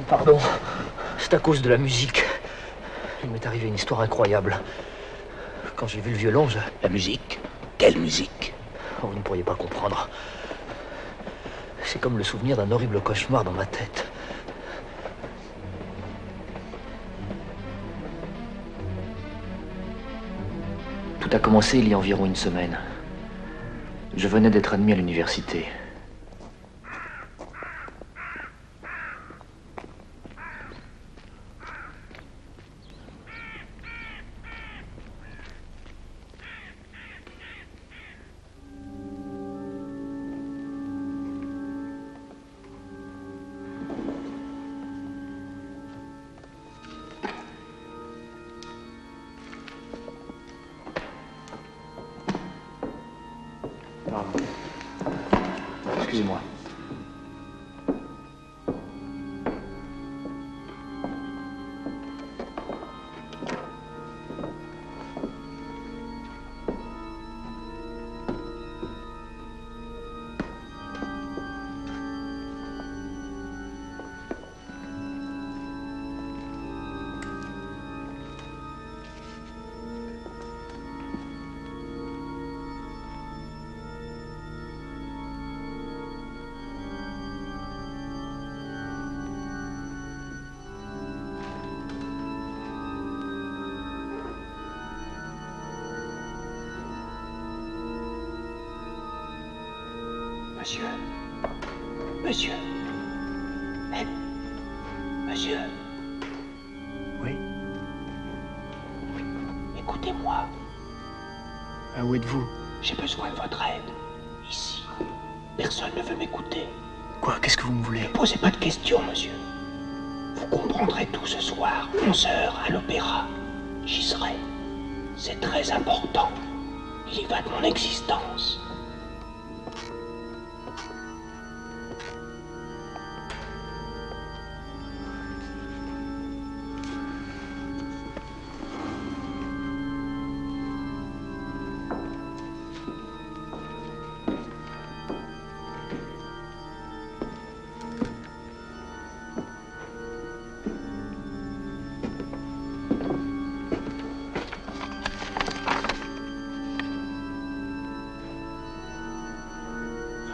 Pardon, c'est à cause de la musique. Il m'est arrivé une histoire incroyable. Quand j'ai vu le violon, La musique? Quelle musique? Oh, vous ne pourriez pas comprendre. C'est comme le souvenir d'un horrible cauchemar dans ma tête. Tout a commencé il y a environ une semaine. Je venais d'être admis à l'université. Excusez-moi. Monsieur. Monsieur. Eh, monsieur. Oui? Oui. Écoutez-moi. Où êtes-vous? J'ai besoin de votre aide. Ici. Personne ne veut m'écouter. Quoi? Qu'est-ce que vous me voulez? Ne posez pas de questions, monsieur. Vous comprendrez tout ce soir, 11h à l'opéra. J'y serai. C'est très important. Il y va de mon existence.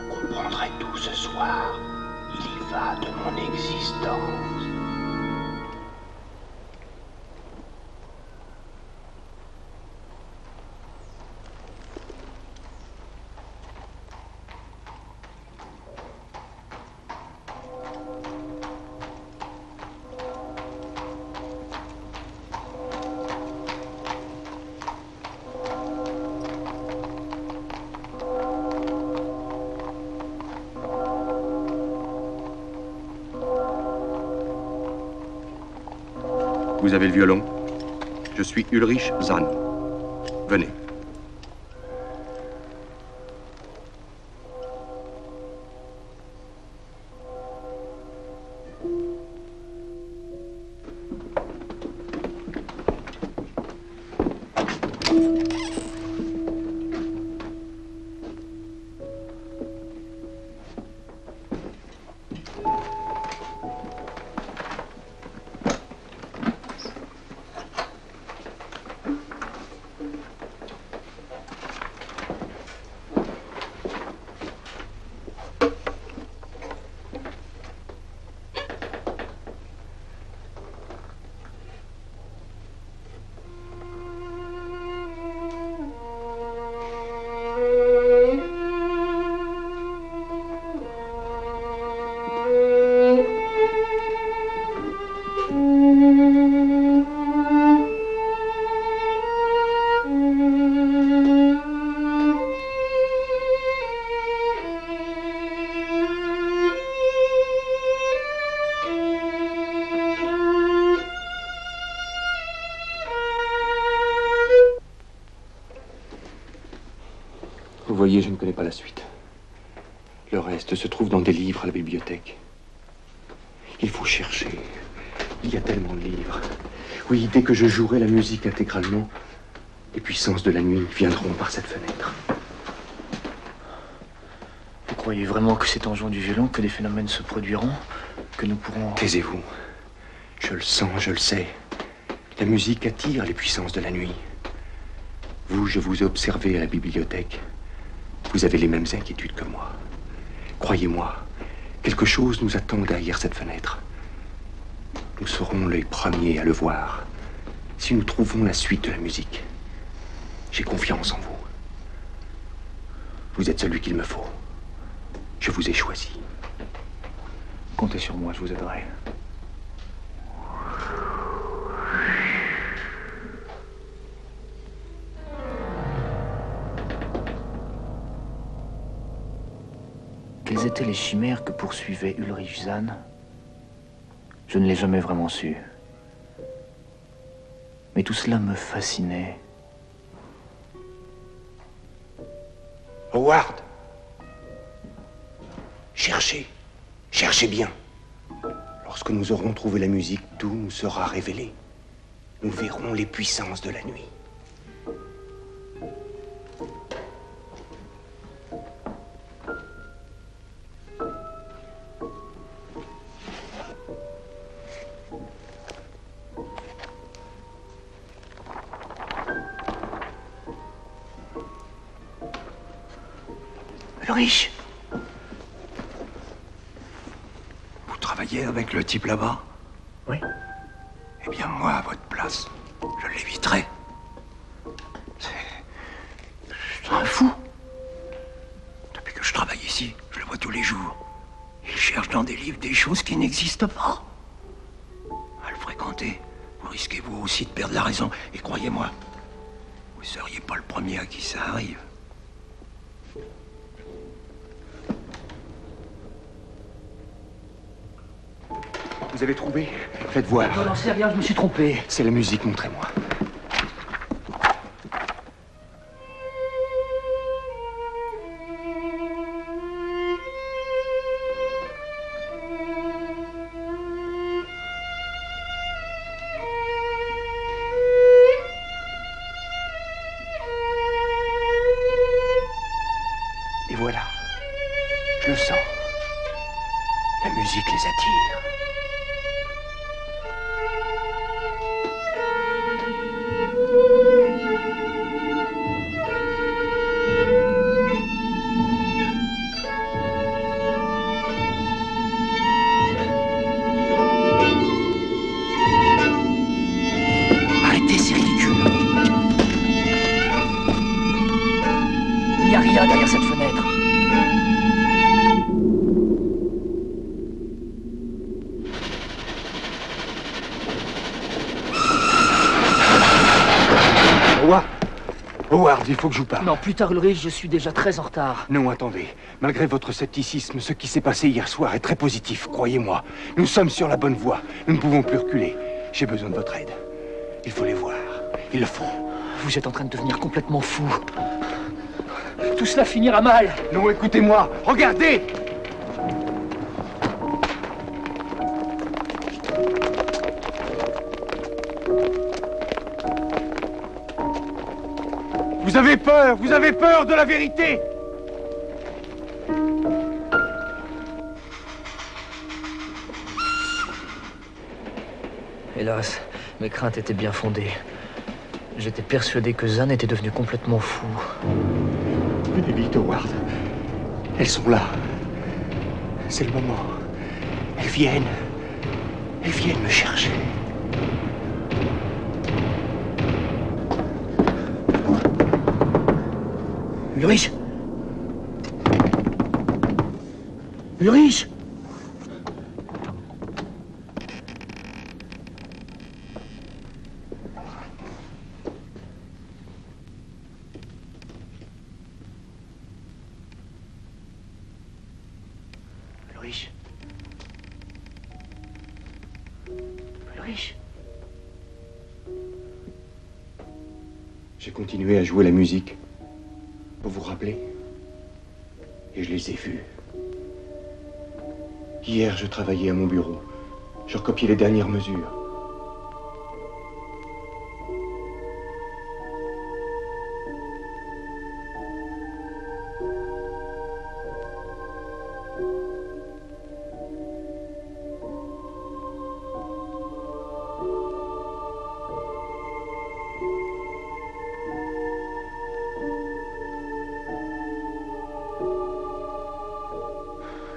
Vous comprendrez tout ce soir. Il y va de mon existence. Vous avez le violon? Je suis Ulrich Zahn. Venez. voyez, je ne connais pas la suite. Le reste se trouve dans des livres à la bibliothèque. Il faut chercher. Il y a tellement de livres. Oui, dès que je jouerai la musique intégralement, les puissances de la nuit viendront par cette fenêtre. Vous croyez vraiment que c'est en jouant du violon que des phénomènes se produiront? Que nous pourrons... Taisez-vous. Je le sens, je le sais. La musique attire les puissances de la nuit. Vous, je vous ai observé à la bibliothèque. Vous avez les mêmes inquiétudes que moi. Croyez-moi, quelque chose nous attend derrière cette fenêtre. Nous serons les premiers à le voir si nous trouvons la suite de la musique. J'ai confiance en vous. Vous êtes celui qu'il me faut. Je vous ai choisi. Comptez sur moi, je vous aiderai. Quelles étaient les chimères que poursuivait Ulrich Zahn? Je ne l'ai jamais vraiment su. Mais tout cela me fascinait. Howard! Cherchez. Cherchez bien. Lorsque nous aurons trouvé la musique, tout nous sera révélé. Nous verrons les puissances de la nuit. Ulrich! Vous travaillez avec le type là-bas? Oui. Eh bien, moi, à votre place, je l'éviterais. C'est un fou. Depuis que je travaille ici, je le vois tous les jours. Il cherche dans des livres des choses qui n'existent pas. À le fréquenter, vous risquez vous aussi de perdre la raison. Et croyez-moi, vous seriez pas le premier à qui ça arrive. Vous avez trouvé? Faites voir. Je n'en sais rien, je me suis trompé. C'est la musique, montrez-moi. Et voilà. Je le sens. La musique les attire. Arrêtez, c'est ridicule. Il n'y a rien derrière cette fenêtre. Howard, il faut que je vous parle. Non, plus tard, Ulrich, je suis déjà très en retard. Non, attendez. Malgré votre scepticisme, ce qui s'est passé hier soir est très positif, croyez-moi. Nous sommes sur la bonne voie. Nous ne pouvons plus reculer. J'ai besoin de votre aide. Il faut les voir. Ils le font. Vous êtes en train de devenir complètement fou. Tout cela finira mal. Non, écoutez-moi. Regardez! Vous avez peur de la vérité! Hélas, mes craintes étaient bien fondées. J'étais persuadé que Zahn était devenu complètement fou. Venez vite, Howard. Elles sont là. C'est le moment. Elles viennent me chercher. Ulrich! Ulrich! Ulrich? Ulrich? J'ai continué à jouer la musique. Vous vous rappelez? Et je les ai vus. Hier, je travaillais à mon bureau. Je recopiais les dernières mesures.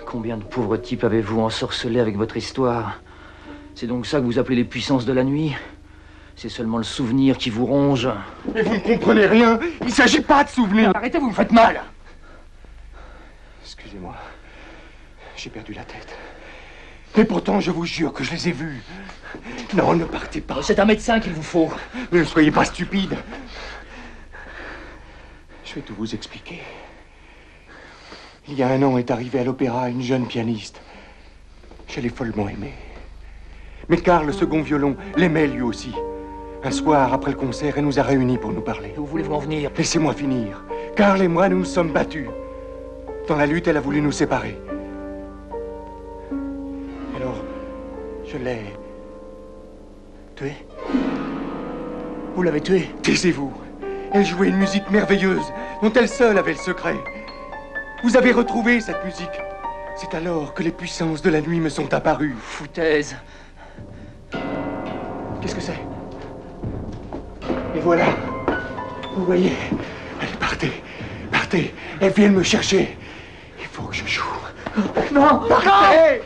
Combien de pauvres types avez-vous ensorcelés avec votre histoire? C'est donc ça que vous appelez les puissances de la nuit? C'est seulement le souvenir qui vous ronge? Mais vous ne comprenez rien. Il ne s'agit pas de souvenirs. Arrêtez, vous me faites mal! Excusez-moi. J'ai perdu la tête. Mais pourtant, je vous jure que je les ai vus. Non, ne partez pas. C'est un médecin qu'il vous faut. Mais ne soyez pas stupide. Je vais tout vous expliquer. Il y a 1 an est arrivée à l'opéra une jeune pianiste. Je l'ai follement aimée. Mais Karl, le second violon, l'aimait lui aussi. Un soir, après le concert, elle nous a réunis pour nous parler. Où voulez-vous en venir? Laissez-moi finir. Karl et moi, nous nous sommes battus. Dans la lutte, elle a voulu nous séparer. Alors, je l'ai tuée. Vous l'avez tué? Taisez-vous. Elle jouait une musique merveilleuse, dont elle seule avait le secret. Vous avez retrouvé cette musique. C'est alors que les puissances de la nuit me sont apparues. Foutaise. Qu'est-ce que c'est? Et voilà. Vous voyez? Allez, partez. Partez. Elles viennent me chercher. Il faut que je joue. Non! Partez!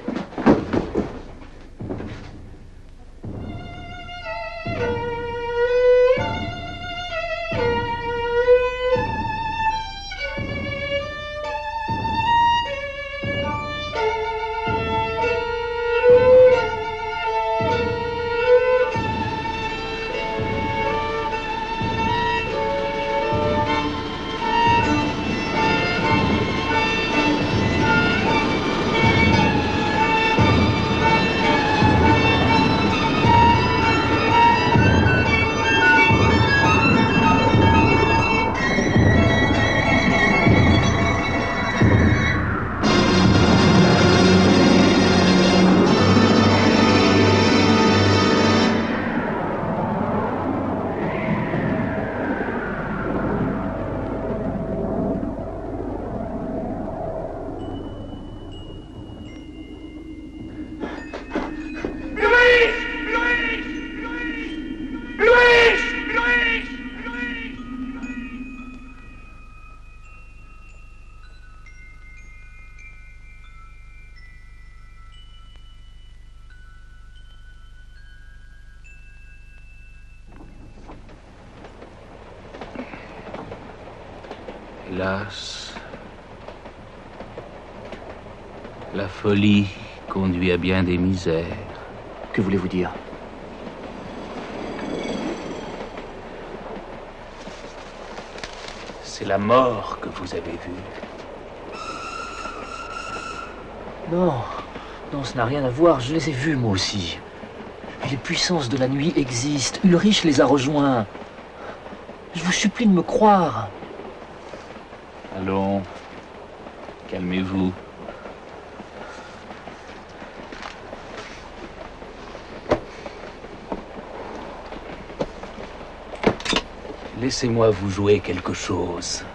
Hélas, la folie conduit à bien des misères. Que voulez-vous dire? C'est la mort que vous avez vue. Non, non, ça n'a rien à voir. Je les ai vus, moi aussi. Et les puissances de la nuit existent. Ulrich les a rejoints. Je vous supplie de me croire. Allons, calmez-vous. Laissez-moi vous jouer quelque chose.